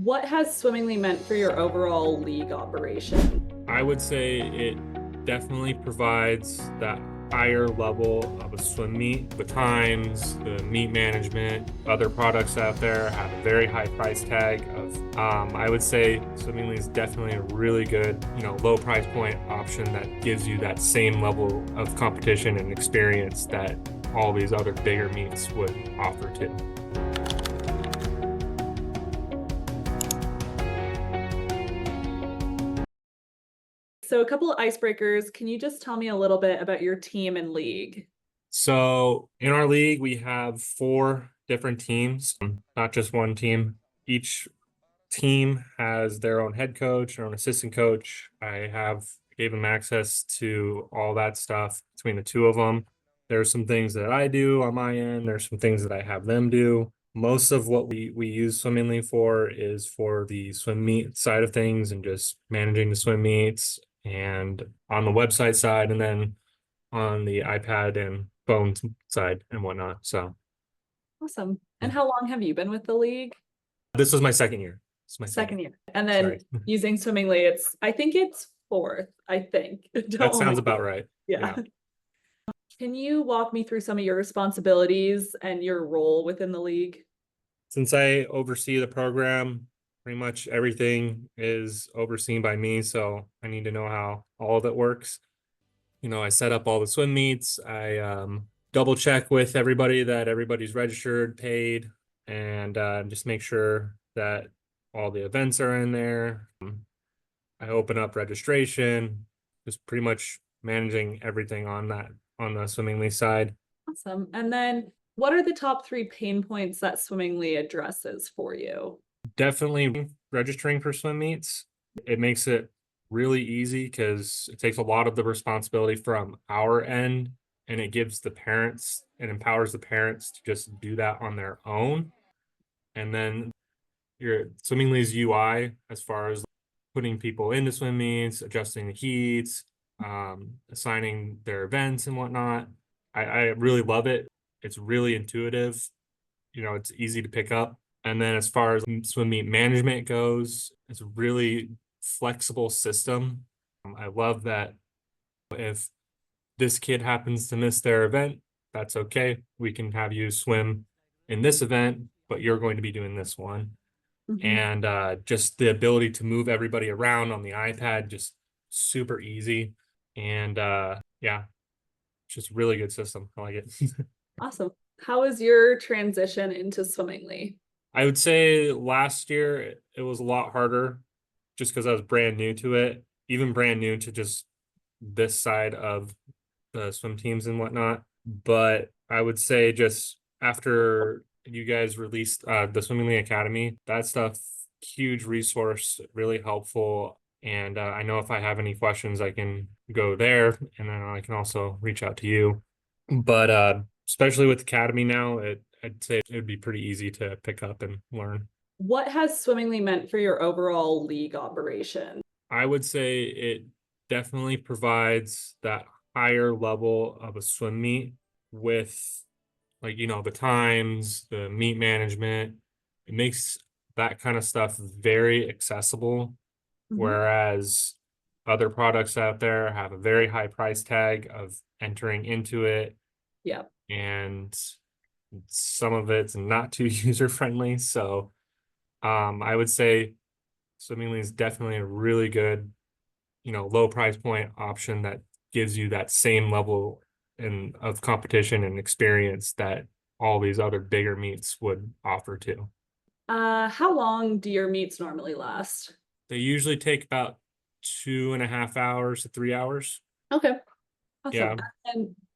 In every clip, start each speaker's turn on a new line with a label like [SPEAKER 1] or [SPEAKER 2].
[SPEAKER 1] What has swimmingly meant for your overall league operation?
[SPEAKER 2] I would say it definitely provides that higher level of a swim meet. The times, the meet management, other products out there have a very high price tag of, I would say Swimmingly is definitely a really good, low price point option that gives you that same level of competition and experience that all these other bigger meets would offer too.
[SPEAKER 1] So, a couple of icebreakers. Can you just tell me a little bit about your team and league?
[SPEAKER 2] So in our league, we have four different teams, not just one team. Each team has their own head coach, their own assistant coach. Gave them access to all that stuff between the two of them. There's some things that I do on my end. There's some things that I have them do. Most of what we use Swimmingly for is for the swim meet side of things and just managing the swim meets and on the website side, and then on the iPad and phone side and whatnot. So
[SPEAKER 1] Awesome. And how long have you been with the league?
[SPEAKER 2] this was my second year. It's my
[SPEAKER 1] Second
[SPEAKER 2] second.
[SPEAKER 1] year. And then
[SPEAKER 2] Sorry.
[SPEAKER 1] using swimmingly, I think it's fourth, I think. Don't
[SPEAKER 2] That
[SPEAKER 1] hold me.
[SPEAKER 2] sounds about right.
[SPEAKER 1] Yeah. Can you walk me through some of your responsibilities and your role within the league?
[SPEAKER 2] Since I oversee the program, pretty much everything is overseen by me. So I need to know how all of it works. I set up all the swim meets. I double check with everybody that everybody's registered, paid, and just make sure that all the events are in there. I open up registration, just pretty much managing everything on the swimmingly side.
[SPEAKER 1] Awesome. And then what are the top three pain points that swimmingly addresses for you?
[SPEAKER 2] Definitely registering for swim meets. It makes it really easy because it takes a lot of the responsibility from our end, and it gives the parents and empowers the parents to just do that on their own. And then your Swimmingly's UI, as far as putting people into swim meets, adjusting the heats, assigning their events and whatnot. I really love it. It's really intuitive. It's easy to pick up. And then as far as swim meet management goes, it's a really flexible system. I love that if this kid happens to miss their event, that's okay. We can have you swim in this event, but you're going to be doing this one. And just the ability to move everybody around on the iPad, just super easy. And yeah, just really good system. I like it.
[SPEAKER 1] Awesome. How was your transition into swimmingly?
[SPEAKER 2] I would say last year it was a lot harder just because I was brand new to it, even brand new to just this side of the swim teams and whatnot. But I would say just after you guys released the Swimmingly Academy, that stuff, huge resource, really helpful. And I know if I have any questions, I can go there, and then I can also reach out to you. But especially with Academy now, I'd say it would be pretty easy to pick up and learn.
[SPEAKER 1] What has swimmingly meant for your overall league operation?
[SPEAKER 2] I would say it definitely provides that higher level of a swim meet with, like, the times, the meet management. It makes that kind of stuff very accessible, whereas other products out there have a very high price tag of entering into it,
[SPEAKER 1] Yeah.
[SPEAKER 2] and some of it's not too user friendly. So I would say Swimmingly is definitely a really good, low price point option that gives you that same level of competition and experience that all these other bigger meets would offer too.
[SPEAKER 1] How long do your meets normally last?
[SPEAKER 2] They usually take about 2.5 hours to 3 hours.
[SPEAKER 1] Okay. Awesome.
[SPEAKER 2] Yeah.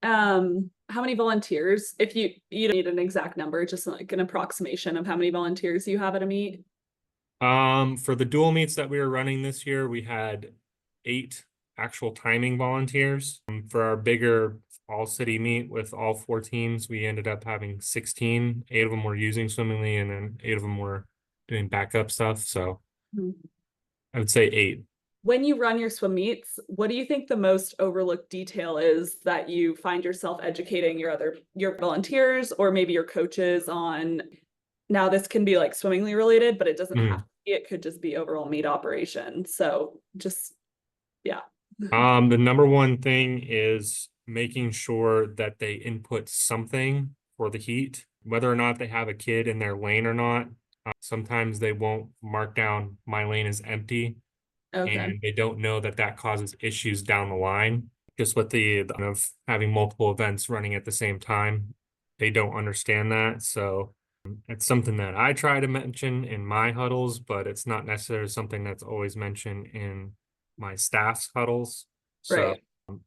[SPEAKER 1] And how many volunteers, if you don't need an exact number, just like an approximation of how many volunteers you have at a meet?
[SPEAKER 2] For the dual meets that we were running this year, we had 8 actual timing volunteers. For our bigger all city meet with all 4 teams, we ended up having 16. 8 of them were using Swimmingly, and then 8 of them were doing backup stuff. So I would say 8.
[SPEAKER 1] When you run your swim meets, what do you think the most overlooked detail is that you find yourself educating your volunteers or maybe your coaches on? Now this can be like swimmingly related, but it doesn't have to it could just be overall meat operation. So just, yeah.
[SPEAKER 2] The number one thing is making sure that they input something for the heat, whether or not they have a kid in their lane or not. Sometimes they won't mark down my lane is empty,
[SPEAKER 1] Okay,
[SPEAKER 2] and they don't know that that causes issues down the line. Just with the of having multiple events running at the same time, they don't understand that. So it's something that I try to mention in my huddles, but it's not necessarily something that's always mentioned in my staff's huddles. So
[SPEAKER 1] right.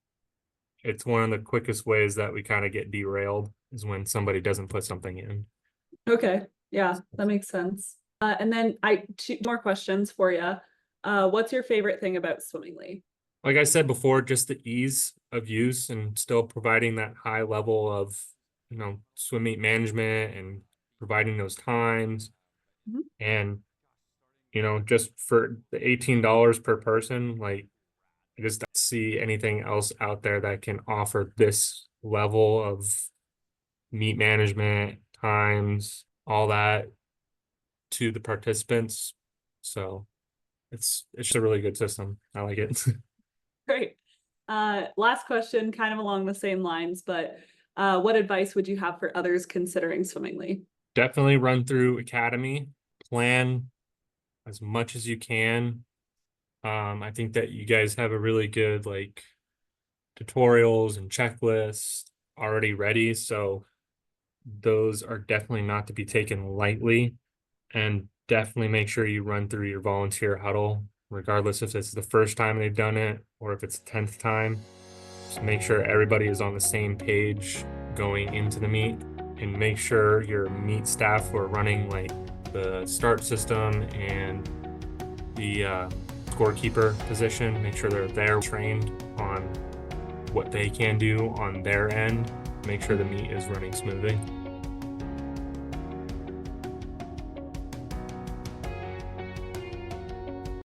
[SPEAKER 2] it's one of the quickest ways that we kind of get derailed is when somebody doesn't put something in.
[SPEAKER 1] Okay, yeah, that makes sense. And then two more questions for you. What's your favorite thing about Swimmingly?
[SPEAKER 2] Like I said before, just the ease of use and still providing that high level of, swim meet management and providing those times.
[SPEAKER 1] Mhm.
[SPEAKER 2] And, just for the $18 per person, like I just don't see anything else out there that can offer this level of meet management, times, all that to the participants. So it's just a really good system. I like it.
[SPEAKER 1] Great. Last question, kind of along the same lines, but what advice would you have for others considering Swimmingly?
[SPEAKER 2] Definitely run through Academy, plan as much as you can. I think that you guys have a really good like tutorials and checklists already ready. So those are definitely not to be taken lightly. And definitely make sure you run through your volunteer huddle, regardless if it's the first time they've done it or if it's the 10th time. Just make sure everybody is on the same page going into the meet, and make sure your meet staff who are running like the start system and the scorekeeper position, make sure they're there trained on what they can do on their end, make sure the meet is running smoothly.